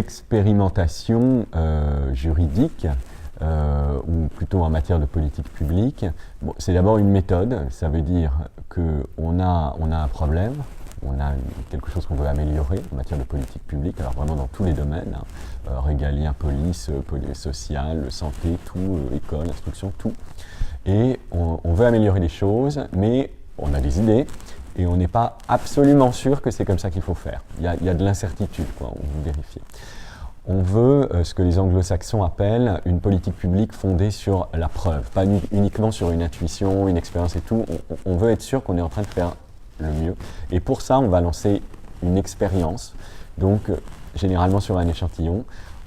l'expérimentation juridique, ou plutôt en matière de politique publique, bon, c'est d'abord une méthode. Ça veut dire qu'on a un problème, on a quelque chose qu'on veut améliorer en matière de politique publique, alors vraiment dans tous les domaines, hein, régalien, police, social, santé, tout, école, instruction, tout. Et on veut améliorer les choses, mais on a des idées, et on n'est pas absolument sûr que c'est comme ça qu'il faut faire. Il y a de l'incertitude, quoi, on veut vérifier. On veut ce que les anglo-saxons appellent une politique publique fondée sur la preuve, pas uniquement sur une intuition, une expérience et tout. On veut être sûr qu'on est en train de faire le mieux. Et pour ça, on va lancer une expérience, donc généralement sur un échantillon.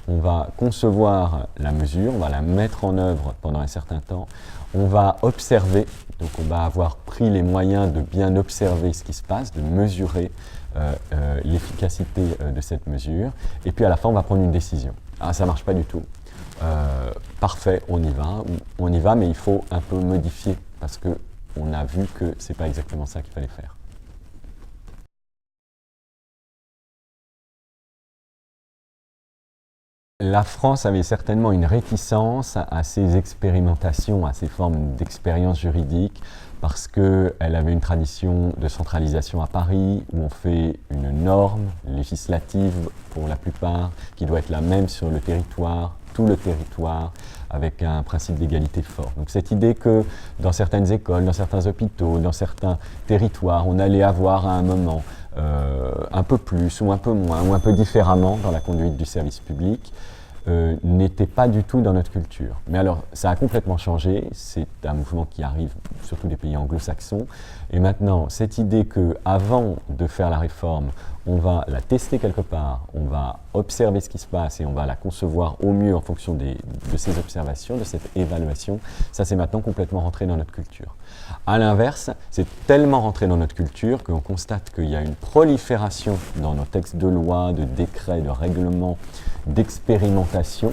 On va concevoir la mesure, on va la mettre en œuvre pendant un certain temps. On va observer, donc on va avoir pris les moyens de bien observer ce qui se passe, de mesurer l'efficacité de cette mesure. Et puis à la fin, on va prendre une décision. Ah, ça ne marche pas du tout. Parfait, on y va, mais il faut un peu modifier parce qu'on a vu que ce n'est pas exactement ça qu'il fallait faire. La France avait certainement une réticence à ces expérimentations, à ces formes d'expérience juridique, parce qu'elle avait une tradition de centralisation à Paris, où on fait une norme législative, pour la plupart, qui doit être la même sur le territoire, tout le territoire, avec un principe d'égalité fort. Donc cette idée que dans certaines écoles, dans certains hôpitaux, dans certains territoires, on allait avoir à un moment un peu plus ou un peu moins ou un peu différemment dans la conduite du service public, n'était pas du tout dans notre culture. Mais alors, ça a complètement changé, c'est un mouvement qui arrive surtout des pays anglo-saxons, et maintenant, cette idée qu'avant de faire la réforme, on va la tester quelque part, on va observer ce qui se passe et on va la concevoir au mieux en fonction de ces observations, de cette évaluation, ça c'est maintenant complètement rentré dans notre culture. A l'inverse, c'est tellement rentré dans notre culture qu'on constate qu'il y a une prolifération dans nos textes de loi, de décrets, de règlements, d'expérimentation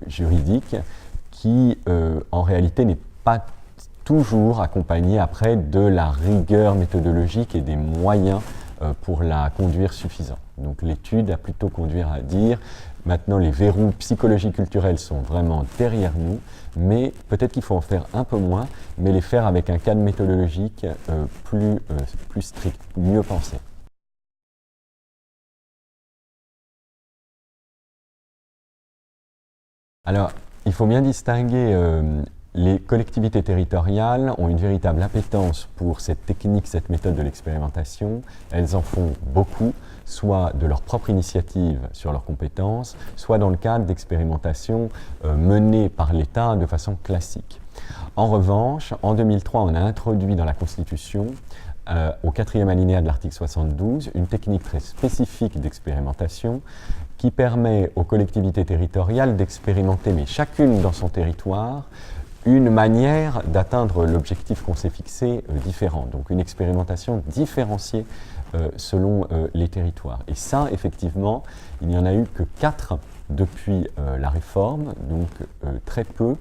juridique qui en réalité n'est pas toujours accompagnée après de la rigueur méthodologique et des moyens pour la conduire suffisant. Donc l'étude a plutôt conduit à dire maintenant les verrous psychologiques culturels sont vraiment derrière nous, mais peut-être qu'il faut en faire un peu moins, mais les faire avec un cadre méthodologique plus strict, mieux pensé. Alors, il faut bien distinguer, les collectivités territoriales ont une véritable appétence pour cette technique, cette méthode de l'expérimentation. Elles en font beaucoup, soit de leur propre initiative sur leurs compétences, soit dans le cadre d'expérimentations menées par l'État de façon classique. En revanche, en 2003, on a introduit dans la Constitution, au 4e alinéa de l'article 72, une technique très spécifique d'expérimentation qui permet aux collectivités territoriales d'expérimenter, mais chacune dans son territoire, une manière d'atteindre l'objectif qu'on s'est fixé différent. Donc une expérimentation différenciée selon les territoires. Et ça, effectivement, il n'y en a eu que 4 depuis la réforme, donc très peu.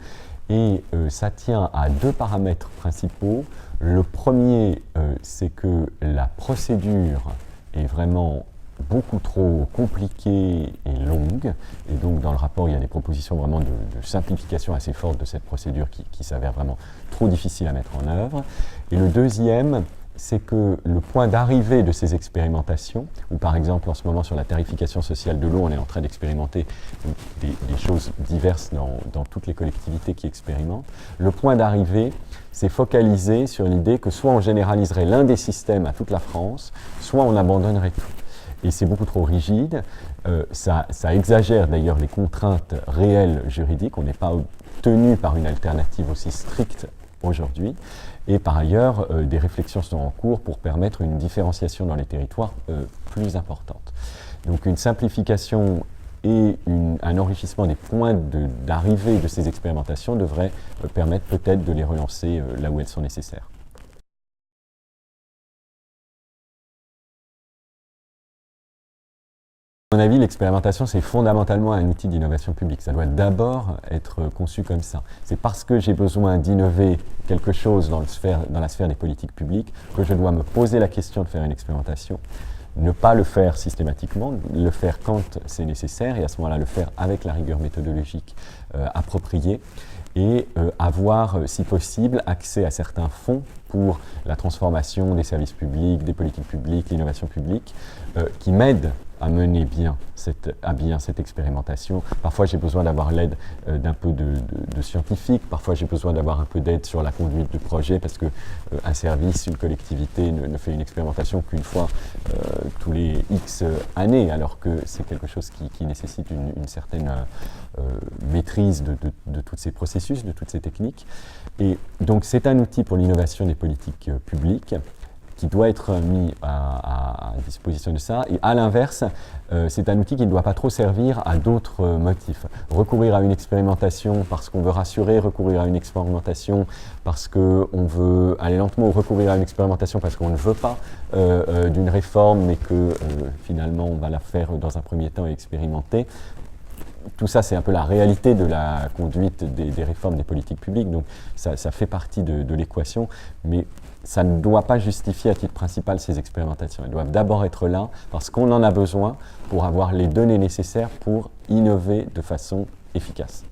Et ça tient à 2 paramètres principaux. Le premier, c'est que la procédure est vraiment beaucoup trop compliquée et longue. Et donc, dans le rapport, il y a des propositions vraiment de simplification assez fortes de cette procédure qui s'avère vraiment trop difficile à mettre en œuvre. Et le deuxième, c'est que le point d'arrivée de ces expérimentations, ou par exemple en ce moment sur la tarification sociale de l'eau, on est en train d'expérimenter des choses diverses dans toutes les collectivités qui expérimentent, le point d'arrivée, c'est focalisé sur l'idée que soit on généraliserait l'un des systèmes à toute la France, soit on abandonnerait tout. Et c'est beaucoup trop rigide, ça exagère d'ailleurs les contraintes réelles juridiques, on n'est pas tenu par une alternative aussi stricte aujourd'hui. Et par ailleurs, des réflexions sont en cours pour permettre une différenciation dans les territoires plus importante. Donc une simplification et un enrichissement des points d'arrivée de ces expérimentations devrait permettre peut-être de les relancer là où elles sont nécessaires. À mon avis, l'expérimentation, c'est fondamentalement un outil d'innovation publique. Ça doit d'abord être conçu comme ça. C'est parce que j'ai besoin d'innover quelque chose dans la sphère des politiques publiques que je dois me poser la question de faire une expérimentation. ne pas le faire systématiquement, le faire quand c'est nécessaire et à ce moment-là le faire avec la rigueur méthodologique appropriée et avoir, si possible, accès à certains fonds pour la transformation des services publics, des politiques publiques, l'innovation publique, qui m'aident à mener à bien cette expérimentation. Parfois, j'ai besoin d'avoir l'aide d'un peu de scientifiques, parfois j'ai besoin d'avoir un peu d'aide sur la conduite du projet, parce qu'un service, une collectivité ne fait une expérimentation qu'une fois tous les X années, alors que c'est quelque chose qui nécessite une certaine maîtrise de tous ces processus, de toutes ces techniques. Et donc c'est un outil pour l'innovation des politiques publiques qui doit être mis à disposition de ça. Et à l'inverse, c'est un outil qui ne doit pas trop servir à d'autres motifs. Recourir à une expérimentation parce qu'on veut rassurer, recourir à une expérimentation parce qu'on veut aller lentement, ou recourir à une expérimentation parce qu'on ne veut pas d'une réforme, mais que finalement on va la faire dans un premier temps et expérimenter. Tout ça, c'est un peu la réalité de la conduite des réformes des politiques publiques, donc ça fait partie de l'équation, mais ça ne doit pas justifier à titre principal ces expérimentations. Elles doivent d'abord être là parce qu'on en a besoin pour avoir les données nécessaires pour innover de façon efficace.